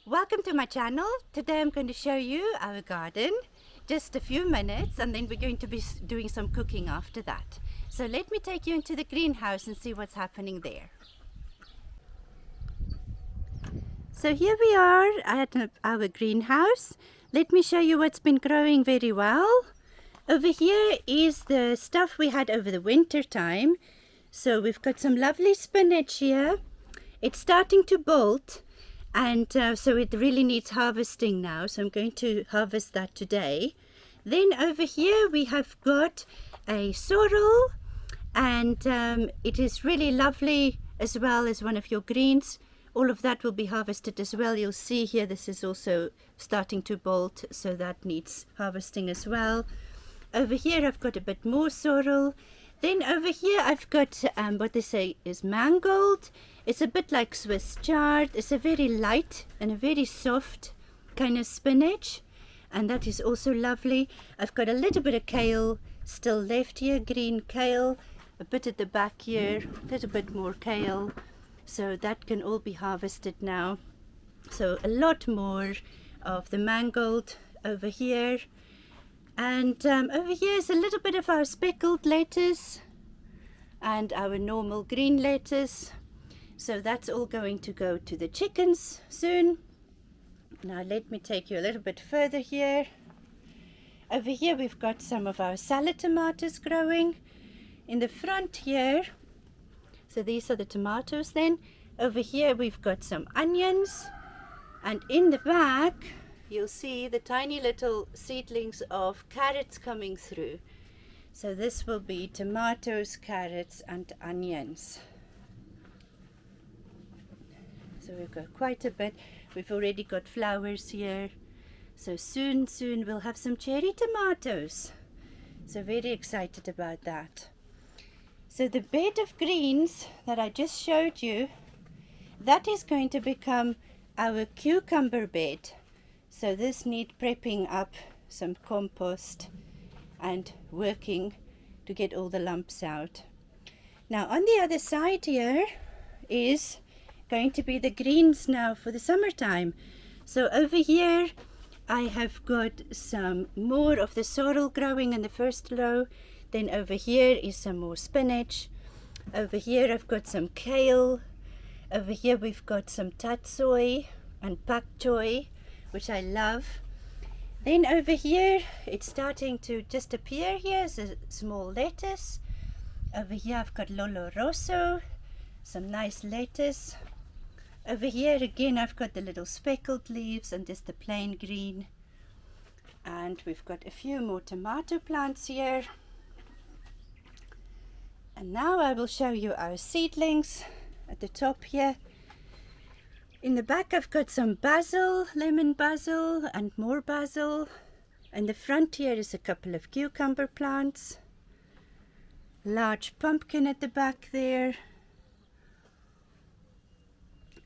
Welcome to my channel. Today I'm going to show you our garden, just a few minutes, and then we're going to be doing some cooking after that. So let me take you into the greenhouse and see what's happening there. So here we are at our greenhouse. Let me show you what's been growing very well. Over here is the stuff we had over the winter time. So we've got some lovely spinach here. It's starting to bolt. And so it really needs harvesting now, so I'm going to harvest that today. Then over here we have got a sorrel, and it is really lovely as well as one of your greens. All of that will be harvested as well. You'll see here this is also starting to bolt, so that needs harvesting as well. Over here I've got a bit more sorrel. Then over here I've got what they say is mangold. It's a bit like Swiss chard. It's a very light and a very soft kind of spinach, and that is also lovely. I've got a little bit of kale still left here, green kale, a bit at the back here, a little bit more kale. So that can all be harvested now. So a lot more of the mangold over here. And over here is a little bit of our speckled lettuce and our normal green lettuce. So that's all going to go to the chickens soon. Now let me take you a little bit further here. Over here we've got some of our salad tomatoes growing in the front here. So these are the tomatoes then. Over here we've got some onions, and in the back you'll see the tiny little seedlings of carrots coming through. So this will be tomatoes, carrots and onions. So we've got quite a bit. We've already got flowers here. So soon we'll have some cherry tomatoes. So very excited about that. So the bed of greens that I just showed you, that is going to become our cucumber bed. So this needs prepping up some compost and working to get all the lumps out. Now on the other side here is going to be the greens now for the summertime. So over here I have got some more of the sorrel growing in the first row. Then over here is some more spinach. Over here I've got some kale. Over here we've got some tatsoi and pak choi, which I love. Then over here it's starting to just appear here as a small lettuce. Over here I've got lolo rosso, some nice lettuce. Over here again I've got the little speckled leaves and just the plain green. And we've got a few more tomato plants here. And now I will show you our seedlings at the top here. In the back I've got some basil, lemon basil and more basil. In the front here is a couple of cucumber plants. Large pumpkin at the back there.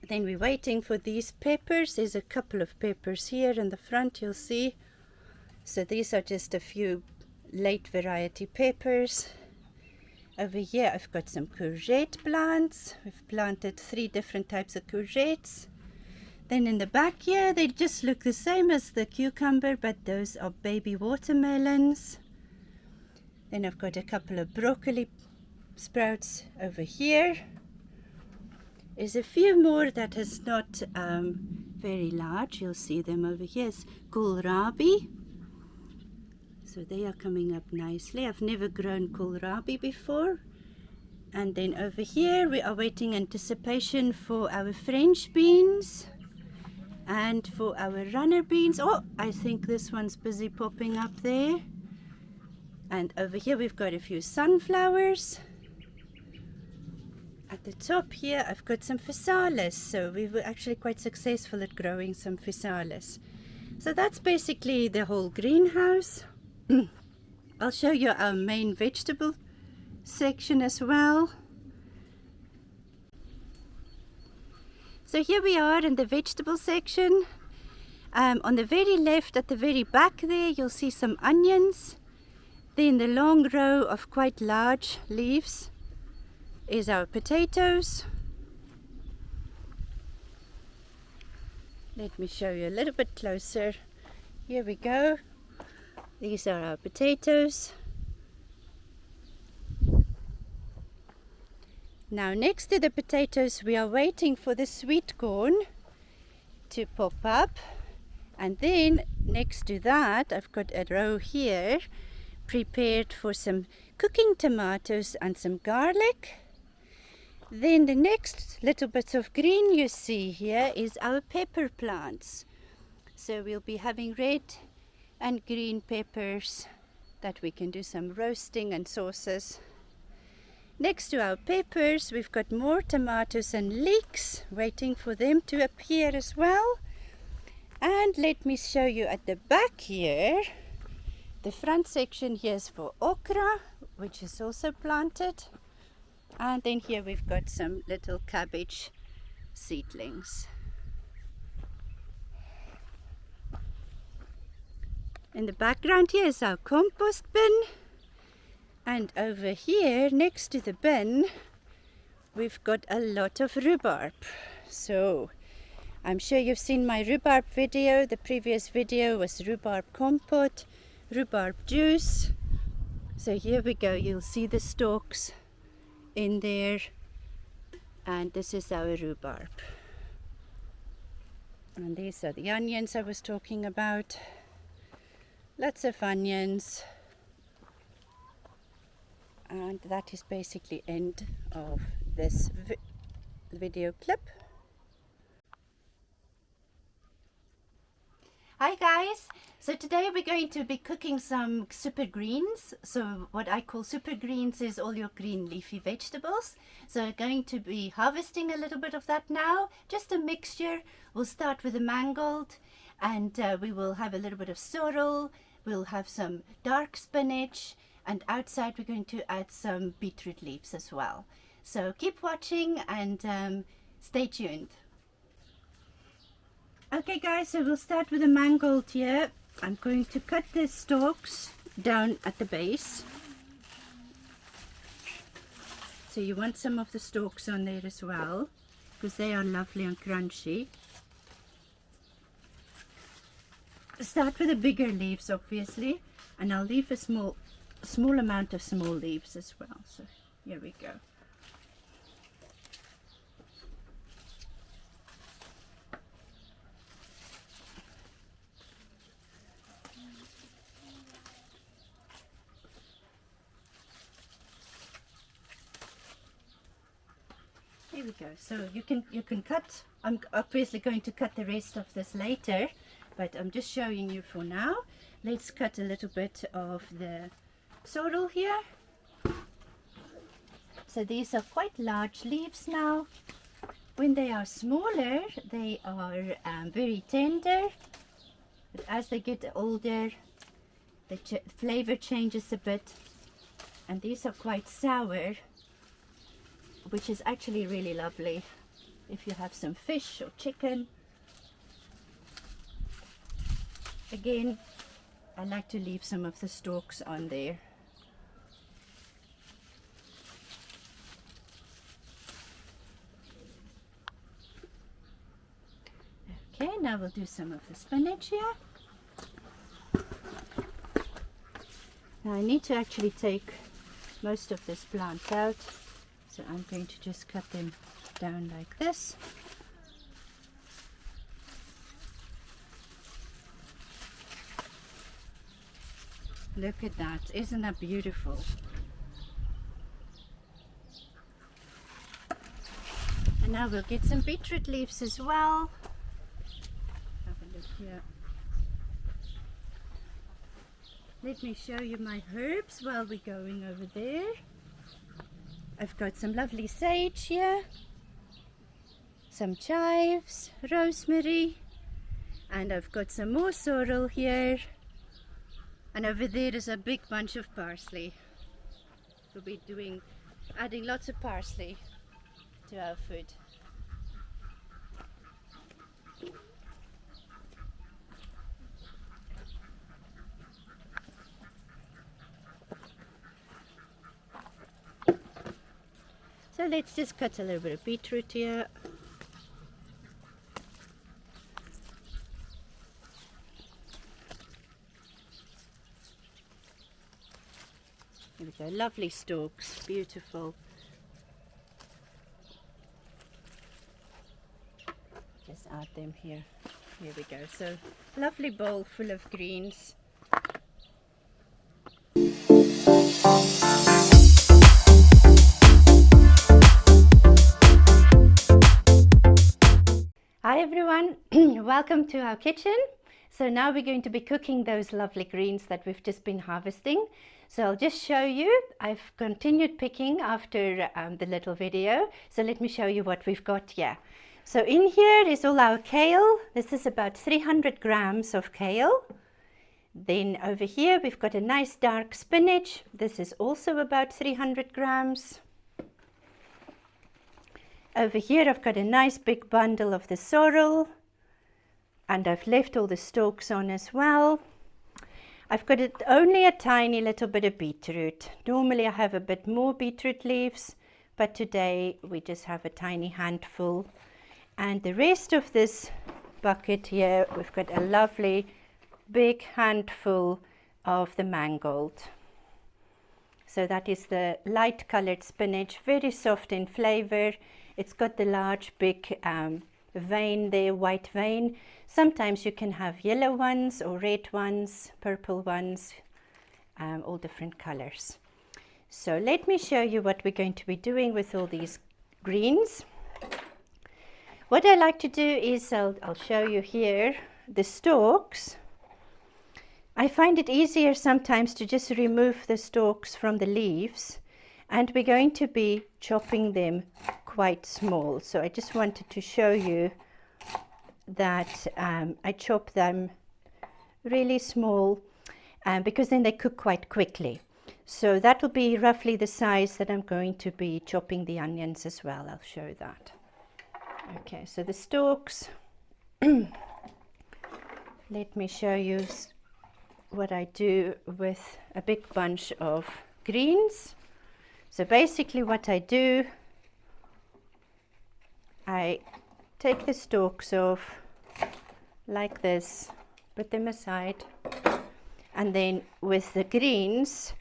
Then we're waiting for these peppers. There's a couple of peppers here in the front, you'll see. So these are just a few late variety peppers. Over here I've got some courgette plants. We've planted 3 different types of courgettes. Then in the back here they just look the same as the cucumber, but those are baby watermelons. Then I've got a couple of broccoli sprouts over here. There's a few more that is not very large. You'll see them over here. It's kohlrabi. So they are coming up nicely. I've never grown kohlrabi before. And then over here we are waiting anticipation for our French beans and for our runner beans. Oh, I think this one's busy popping up there. And over here we've got a few sunflowers. At the top here I've got some physalis. So we were actually quite successful at growing some physalis. So that's basically the whole greenhouse. I'll show you our main vegetable section as well. So here we are in the vegetable section. On the very left at the very back there you'll see some onions. Then the long row of quite large leaves is our potatoes. Let me show you a little bit closer. Here we go. These are our potatoes. Now next to the potatoes we are waiting for the sweet corn to pop up, and then next to that I've got a row here prepared for some cooking tomatoes and some garlic. Then the next little bit of green you see here is our pepper plants. So we'll be having red and green peppers that we can do some roasting and sauces. Next to our peppers we've got more tomatoes and leeks, waiting for them to appear as well. And let me show you at the back here, the front section here is for okra, which is also planted. And then here we've got some little cabbage seedlings. In the background here is our compost bin. And over here, next to the bin, we've got a lot of rhubarb. So, I'm sure you've seen my rhubarb video. The previous video was rhubarb compote, rhubarb juice. So here we go, you'll see the stalks in there. And this is our rhubarb. And these are the onions I was talking about. Lots of onions. And that is basically end of this video clip. Hi guys! So today we're going to be cooking some super greens. So what I call super greens is all your green leafy vegetables. So we're going to be harvesting a little bit of that now. Just a mixture. We'll start with the mangold, and we will have a little bit of sorrel. We'll have some dark spinach. And outside we're going to add some beetroot leaves as well. So keep watching and stay tuned. Okay guys, so we'll start with the mangold here. I'm going to cut the stalks down at the base. So you want some of the stalks on there as well, because they are lovely and crunchy. Start with the bigger leaves obviously, and I'll leave a small amount of small leaves as well. So here we go. Here we go. So you can cut. I'm obviously going to cut the rest of this later, but I'm just showing you for now. Let's cut a little bit of the sorrel here. So these are quite large leaves now. When they are smaller, they are very tender, but as they get older, the flavor changes a bit, and these are quite sour, which is actually really lovely if you have some fish or chicken. Again, I like to leave some of the stalks on there. Okay, now we'll do some of the spinach here. Now I need to actually take most of this plant out, so I'm going to just cut them down like this. Look at that, isn't that beautiful? And now we'll get some beetroot leaves as well. Have a look here. Let me show you my herbs while we're going over there. I've got some lovely sage here, some chives, rosemary, and I've got some more sorrel here. And over there is a big bunch of parsley. We'll be adding lots of parsley to our food. So let's just cut a little bit of beetroot here. There we go, lovely stalks, beautiful. Just add them here. Here we go. So, lovely bowl full of greens. Hi everyone, welcome to our kitchen. So now we're going to be cooking those lovely greens that we've just been harvesting. So I'll just show you. I've continued picking after the little video. So let me show you what we've got here. So in here is all our kale. This is about 300 grams of kale. Then over here we've got a nice dark spinach. This is also about 300 grams. Over here I've got a nice big bundle of the sorrel. And I've left all the stalks on as well. I've got only a tiny little bit of beetroot. Normally I have a bit more beetroot leaves, but today we just have a tiny handful. And the rest of this bucket here, we've got a lovely big handful of the mangold. So that is the light colored spinach, very soft in flavor. It's got the large big vein there, white vein. Sometimes you can have yellow ones or red ones, purple ones, all different colors. So let me show you what we're going to be doing with all these greens. What I like to do is I'll show you here the stalks. I find it easier sometimes to just remove the stalks from the leaves, and we're going to be chopping them quite small. So I just wanted to show you that I chop them really small because then they cook quite quickly. So that will be roughly the size that I'm going to be chopping the onions as well. I'll show that. Okay, so the stalks, let me show you what I do with a big bunch of greens. So basically what I do, I take the stalks off like this, put them aside, and then with the greens,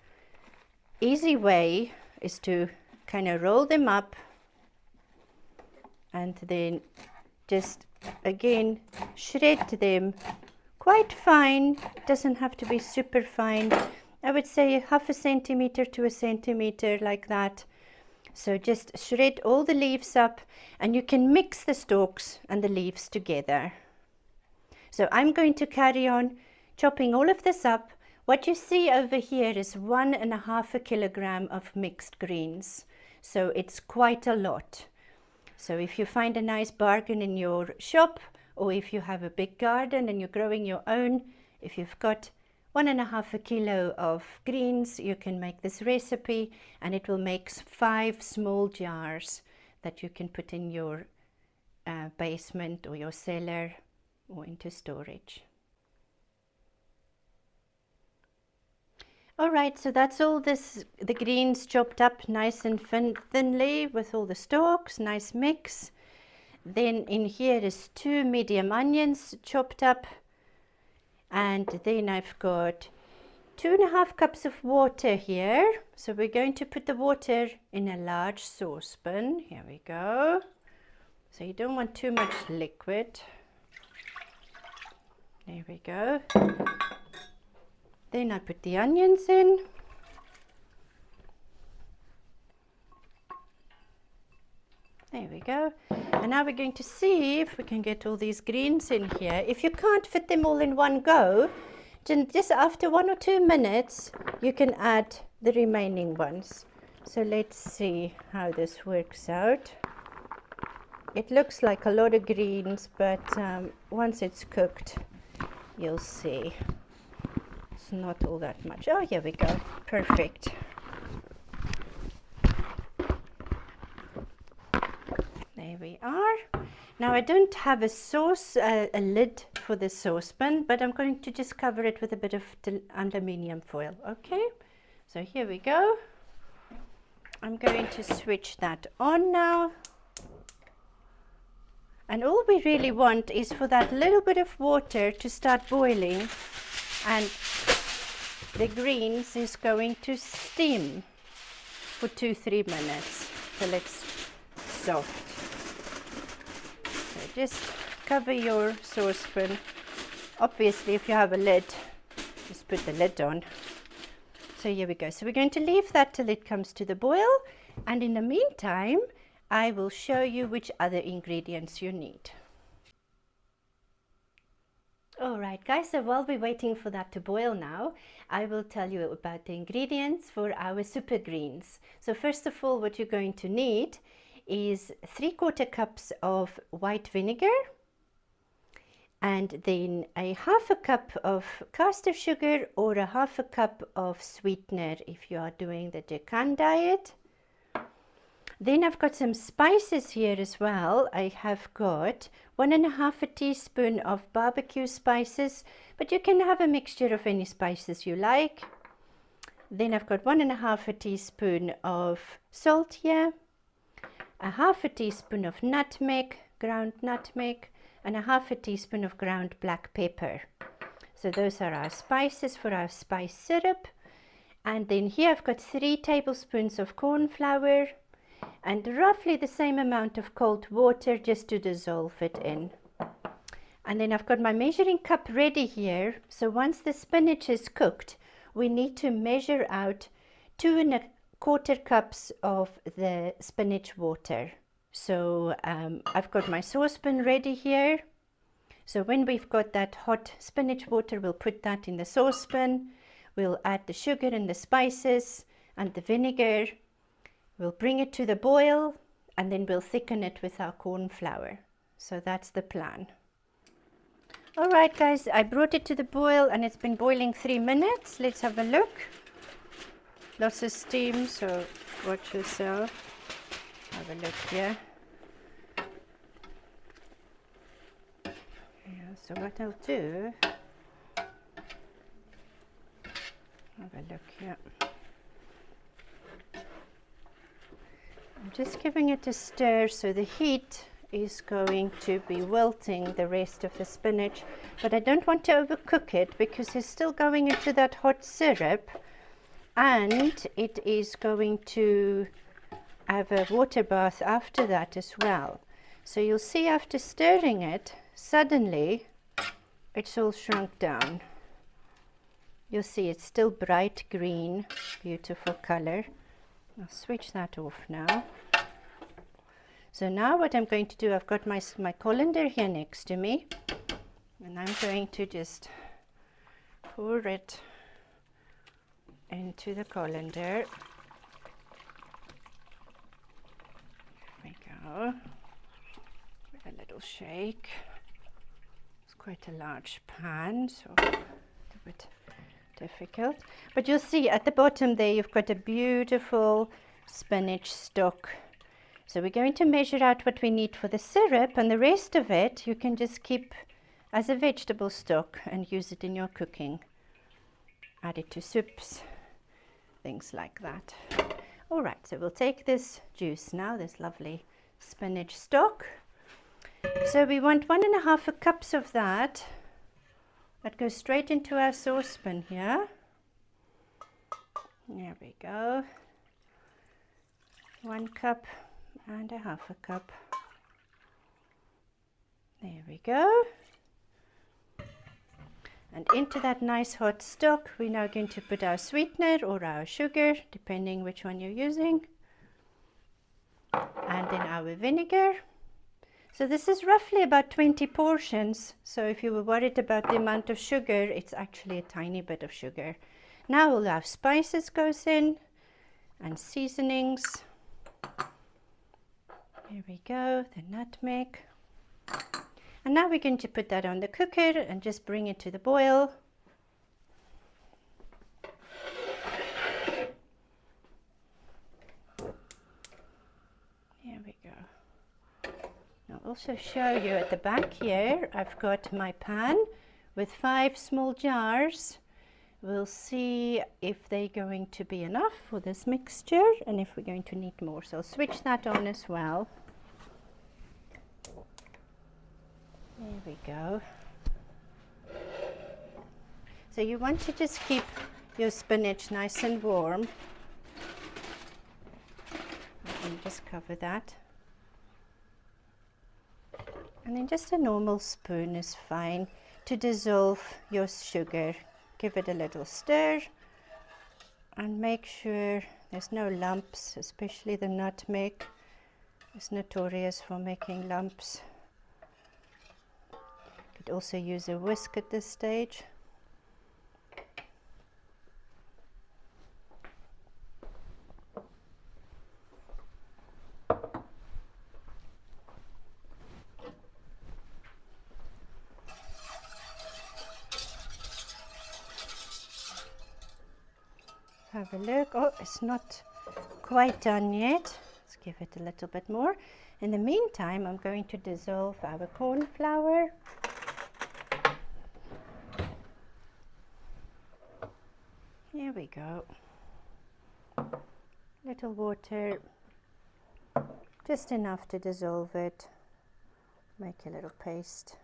easy way is to kind of roll them up and then just again shred them quite fine. It doesn't have to be super fine. I would say 1/2 centimeter to 1 centimeter, like that. So just shred all the leaves up, and you can mix the stalks and the leaves together. So I'm going to carry on chopping all of this up. What you see over here is 1.5 kilogram of mixed greens. So it's quite a lot. So if you find a nice bargain in your shop, or if you have a big garden and you're growing your own, if you've got 1.5 kilo of greens, you can make this recipe, and it will make 5 small jars that you can put in your basement or your cellar or into storage. Alright, so that's all the greens chopped up nice and thinly with all the stalks, nice mix. Then in here is 2 medium onions chopped up. And then I've got 2.5 cups of water here. So we're going to put the water in a large saucepan. Here we go. So you don't want too much liquid. There we go. Then I put the onions in. There we go. And now we're going to see if we can get all these greens in here. If you can't fit them all in one go, then just after 1 or 2 minutes, you can add the remaining ones. So let's see how this works out. It looks like a lot of greens, but once it's cooked, you'll see. It's not all that much. Oh, here we go. Perfect. There we are. Now I don't have a lid for the saucepan, but I'm going to just cover it with a bit of aluminium foil. Okay, so here we go. I'm going to switch that on now. And all we really want is for that little bit of water to start boiling, and the greens is going to steam for 2-3 minutes till it's soft. So just cover your saucepan. Obviously, if you have a lid, just put the lid on. So here we go. So we're going to leave that till it comes to the boil, and in the meantime I will show you which other ingredients you need. Alright guys, so while we're waiting for that to boil now, I will tell you about the ingredients for our super greens. So first of all, what you're going to need is 3/4 cups of white vinegar, and then a 1/2 cup of caster sugar or a 1/2 cup of sweetener if you are doing the Dukan diet. Then I've got some spices here as well. I have got 1.5 teaspoon of barbecue spices, but you can have a mixture of any spices you like. Then I've got 1.5 teaspoon of salt here, a 1/2 teaspoon of nutmeg, ground nutmeg, and a 1/2 teaspoon of ground black pepper. So those are our spices for our spice syrup. And then here I've got 3 tablespoons of corn flour and roughly the same amount of cold water just to dissolve it in. And then I've got my measuring cup ready here. So once the spinach is cooked, we need to measure out 2.25 cups of the spinach water. So I've got my saucepan ready here. So when we've got that hot spinach water, we'll put that in the saucepan. We'll add the sugar and the spices and the vinegar. We'll bring it to the boil, and then we'll thicken it with our corn flour. So that's the plan. Alright guys, I brought it to the boil and it's been boiling 3 minutes. Let's have a look. Lots of steam, so watch yourself. Have a look here. Yeah, so what I'll do, have a look here. I'm just giving it a stir, so the heat is going to be wilting the rest of the spinach, but I don't want to overcook it because it's still going into that hot syrup, and it is going to have a water bath after that as well. So you'll see after stirring it, suddenly it's all shrunk down. You'll see it's still bright green, beautiful color. I'll switch that off now. So now what I'm going to do, I've got my colander here next to me, and I'm going to just pour it into the colander. There we go. With a little shake. It's quite a large pan, so a bit difficult. But you'll see at the bottom there you've got a beautiful spinach stock. So we're going to measure out what we need for the syrup, and the rest of it you can just keep as a vegetable stock and use it in your cooking. Add it to soups, things like that. Alright, so we'll take this juice now, this lovely spinach stock. So we want 1.5 cups of that. That goes straight into our saucepan here. There we go. 1 cup and 1/2 cup. There we go. And into that nice hot stock, we're now going to put our sweetener or our sugar, depending which one you're using. And then our vinegar. So this is roughly about 20 portions. So if you were worried about the amount of sugar, it's actually a tiny bit of sugar. Now all our spices goes in and seasonings. Here we go, the nutmeg. And now we're going to put that on the cooker and just bring it to the boil. Here we go. I'll also show you at the back here, I've got my pan with 5 small jars. We'll see if they're going to be enough for this mixture and if we're going to need more. So I'll switch that on as well. There we go. So you want to just keep your spinach nice and warm. And just cover that. And then just a normal spoon is fine to dissolve your sugar. Give it a little stir and make sure there's no lumps, especially the nutmeg is notorious for making lumps. You could also use a whisk at this stage. Have a look. Oh, it's not quite done yet. Let's give it a little bit more. In the meantime, I'm going to dissolve our corn flour. Here we go. Little water, just enough to dissolve it. Make a little paste.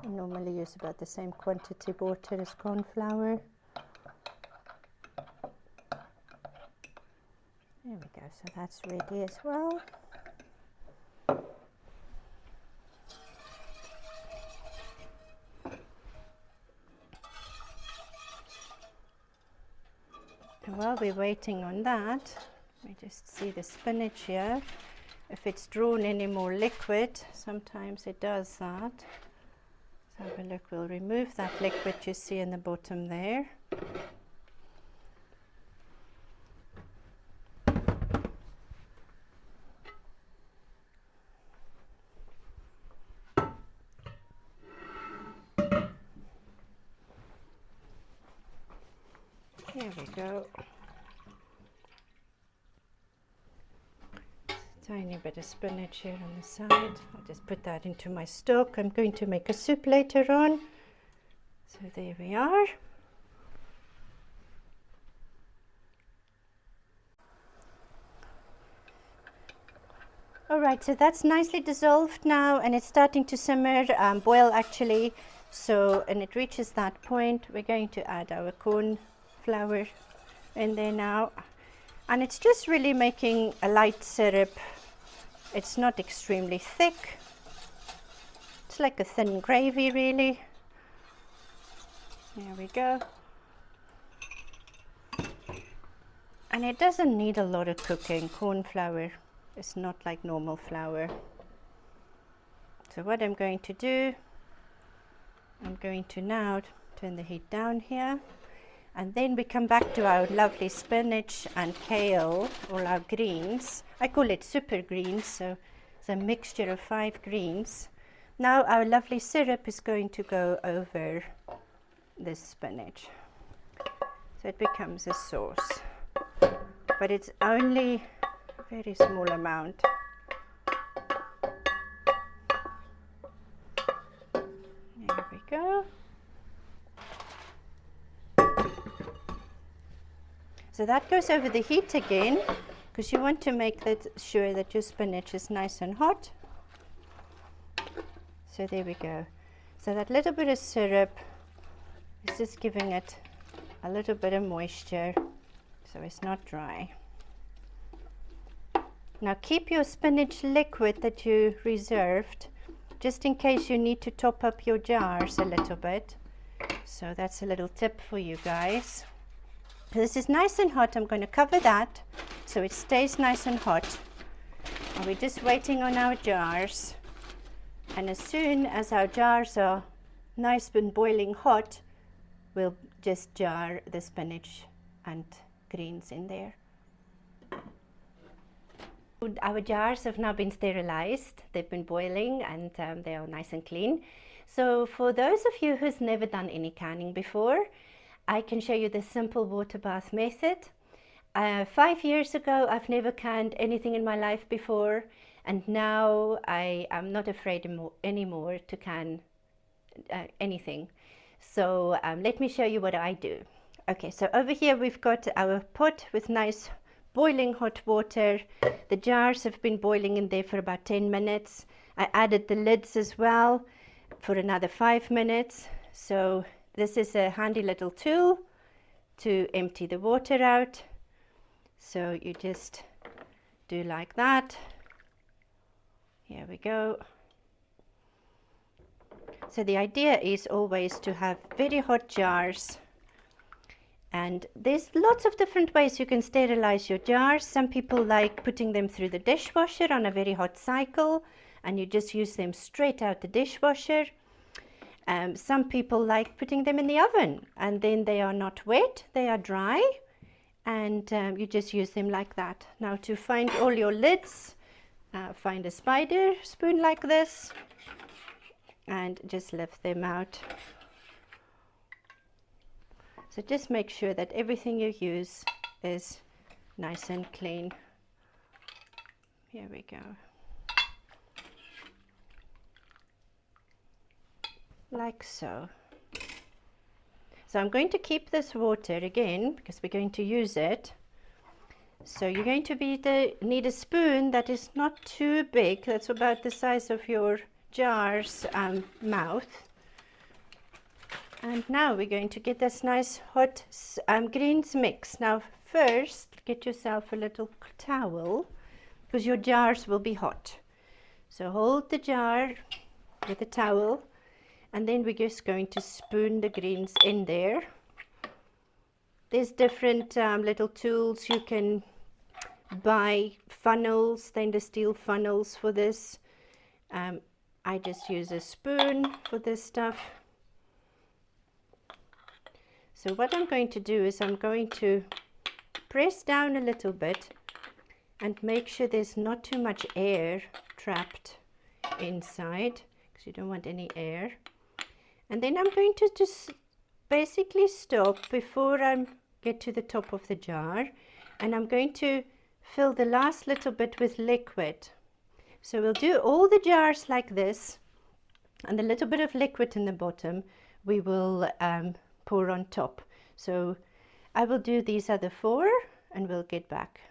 I normally use about the same quantity of water as corn flour. There we go, so that's ready as well. And while we're waiting on that, let me just see the spinach here. If it's drawn any more liquid, sometimes it does that. Let's have a look, we'll remove that liquid you see in the bottom there. There we go. Tiny bit of spinach here on the side. I'll just put that into my stock. I'm going to make a soup later on. So there we are. Alright, so that's nicely dissolved now and it's starting to simmer, boil actually. So, and it reaches that point, we're going to add our corn flour in there now, and it's just really making a light syrup. It's not extremely thick, it's like a thin gravy really. There we go. And it doesn't need a lot of cooking. Corn flour is not like normal flour. So what I'm going to do, I'm going to now turn the heat down here. And then we come back to our lovely spinach and kale, all our greens. I call it super greens, so it's a mixture of 5 greens. Now our lovely syrup is going to go over this spinach. So it becomes a sauce. But it's only a very small amount. There we go. So that goes over the heat again, because you want to make sure that your spinach is nice and hot. So there we go. So that little bit of syrup is just giving it a little bit of moisture, so it's not dry. Now keep your spinach liquid that you reserved, just in case you need to top up your jars a little bit. So that's a little tip for you guys. This is nice and hot. I'm going to cover that so it stays nice and hot. And we're just waiting on our jars. And as soon as our jars are nice and boiling hot, we'll just jar the spinach and greens in there. Our jars have now been sterilized. They've been boiling and they are nice and clean. So for those of you who's never done any canning before, I can show you the simple water bath method. 5 years ago, I've never canned anything in my life before, and now I am not afraid anymore to can anything. So let me show you what I do. Okay, so over here we've got our pot with nice boiling hot water. The jars have been boiling in there for about 10 minutes. I added the lids as well for another 5 minutes. So this is a handy little tool to empty the water out. So you just do like that. Here we go. So the idea is always to have very hot jars, and there's lots of different ways you can sterilize your jars. Some people like putting them through the dishwasher on a very hot cycle, and you just use them straight out the dishwasher. Some people like putting them in the oven, and then they are not wet, they are dry, and you just use them like that. Now to find all your lids, find a spider spoon like this and just lift them out. So just make sure that everything you use is nice and clean. Here we go. Like so. So I'm going to keep this water again because we're going to use it. So you're going to need a spoon that is not too big. That's about the size of your jar's mouth. And now we're going to get this nice hot greens mix. Now first get yourself a little towel because your jars will be hot. So hold the jar with a towel, and then we're just going to spoon the greens in there. There's different little tools you can buy, funnels, stainless steel funnels for this. I just use a spoon for this stuff. So what I'm going to do is I'm going to press down a little bit and make sure there's not too much air trapped inside, because you don't want any air. And then I'm going to just basically stop before I get to the top of the jar, and I'm going to fill the last little bit with liquid. So we'll do all the jars like this, and the little bit of liquid in the bottom we will pour on top. So I will do these other 4 and we'll get back.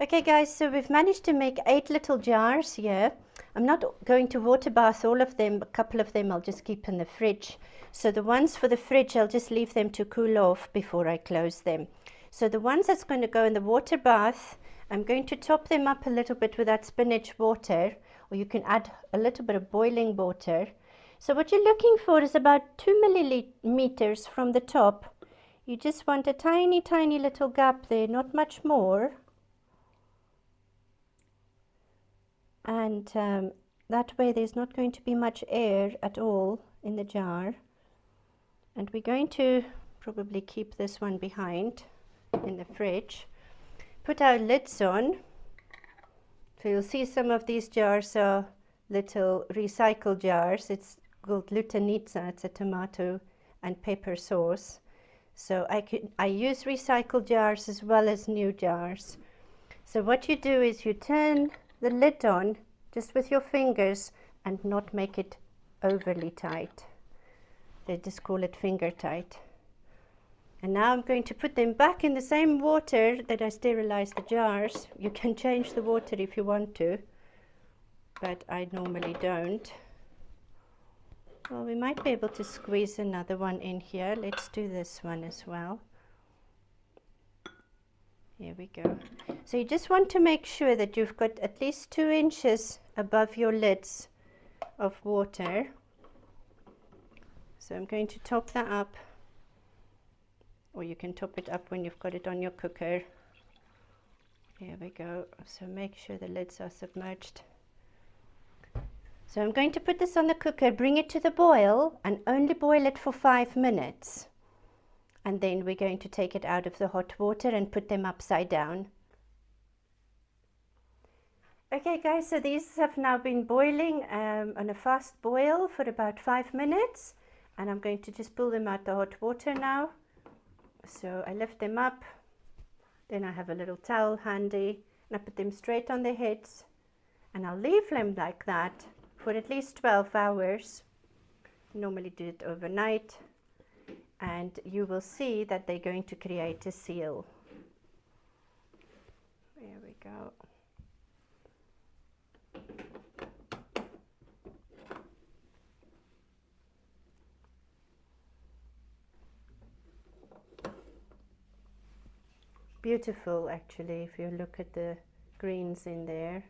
Okay guys, so we've managed to make 8 little jars here. I'm not going to water bath all of them. A couple of them I'll just keep in the fridge. So the ones for the fridge, I'll just leave them to cool off before I close them. So the ones that's going to go in the water bath, I'm going to top them up a little bit with that spinach water, or you can add a little bit of boiling water. So what you're looking for is about 2 millimeters from the top. You just want a tiny, tiny little gap there, not much more. And that way there's not going to be much air at all in the jar. And we're going to probably keep this one behind in the fridge. Put our lids on. So you'll see some of these jars are little recycle jars. It's called lutanitsa. It's a tomato and pepper sauce. So I use recycled jars as well as new jars. So what you do is you turn the lid on just with your fingers and not make it overly tight. They just call it finger tight. And now I'm going to put them back in the same water that I sterilized the jars. You can change the water if you want to, but I normally don't. Well, we might be able to squeeze another one in here. Let's do this one as well. Here we go. So you just want to make sure that you've got at least 2 inches above your lids of water. So I'm going to top that up, or you can top it up when you've got it on your cooker. Here we go. So make sure the lids are submerged. So I'm going to put this on the cooker, bring it to the boil, and only boil it for 5 minutes. And then we're going to take it out of the hot water and put them upside down. Okay guys, so these have now been boiling on a fast boil for about 5 minutes, and I'm going to just pull them out the hot water now. So I lift them up, then I have a little towel handy, and I put them straight on their heads, and I'll leave them like that for at least 12 hours. Normally do it overnight, and you will see that they're going to create a seal. There we go. beautiful actually, if you look at the greens in there.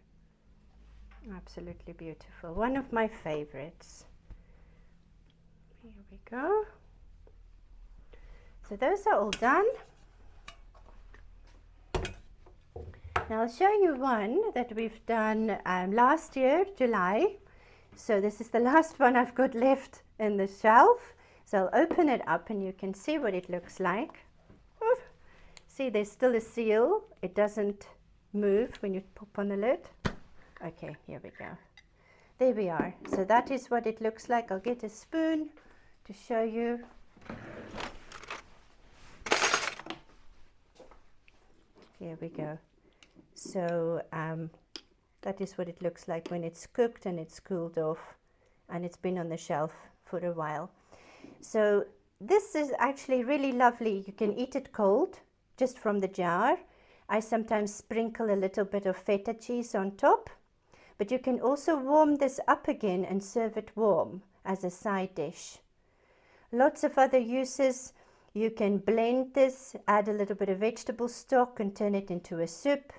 Absolutely beautiful. One of my favorites. Here we go. So those are all done. Now I'll show you one that we've done last year, July. So this is the last one I've got left in the shelf. So I'll open it up and you can see what it looks like. Oof. See, there's still a seal. It doesn't move when you pop on the lid. Okay, here we go. There we are. So that is what it looks like. I'll get a spoon to show you. Here we go. So that is what it looks like when it's cooked and it's cooled off and it's been on the shelf for a while. So this is actually really lovely. You can eat it cold, just from the jar. I sometimes sprinkle a little bit of feta cheese on top, but you can also warm this up again and serve it warm as a side dish. Lots of other uses. You can blend this, add a little bit of vegetable stock and turn it into a soup.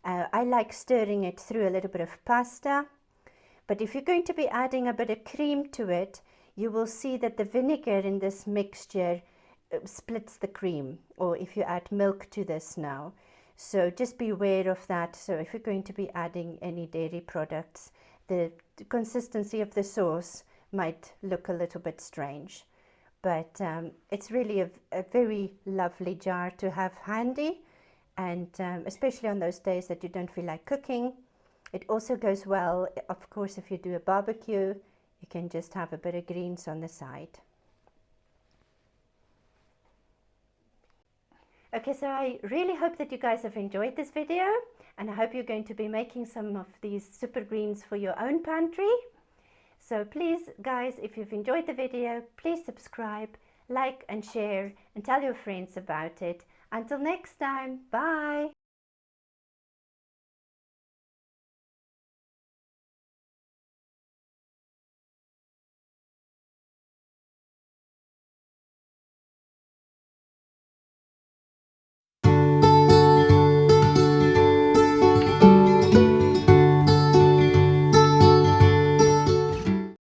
I like stirring it through a little bit of pasta, but if you're going to be adding a bit of cream to it, you will see that the vinegar in this mixture splits the cream, or if you add milk to this now. So just be aware of that. So if you're going to be adding any dairy products, the consistency of the sauce might look a little bit strange. But it's really a very lovely jar to have handy, and especially on those days that you don't feel like cooking. It also goes well, of course, if you do a barbecue, you can just have a bit of greens on the side. Okay, so I really hope that you guys have enjoyed this video, and I hope you're going to be making some of these super greens for your own pantry. So please, guys, if you've enjoyed the video, please subscribe, like and share, and tell your friends about it. Until next time, bye!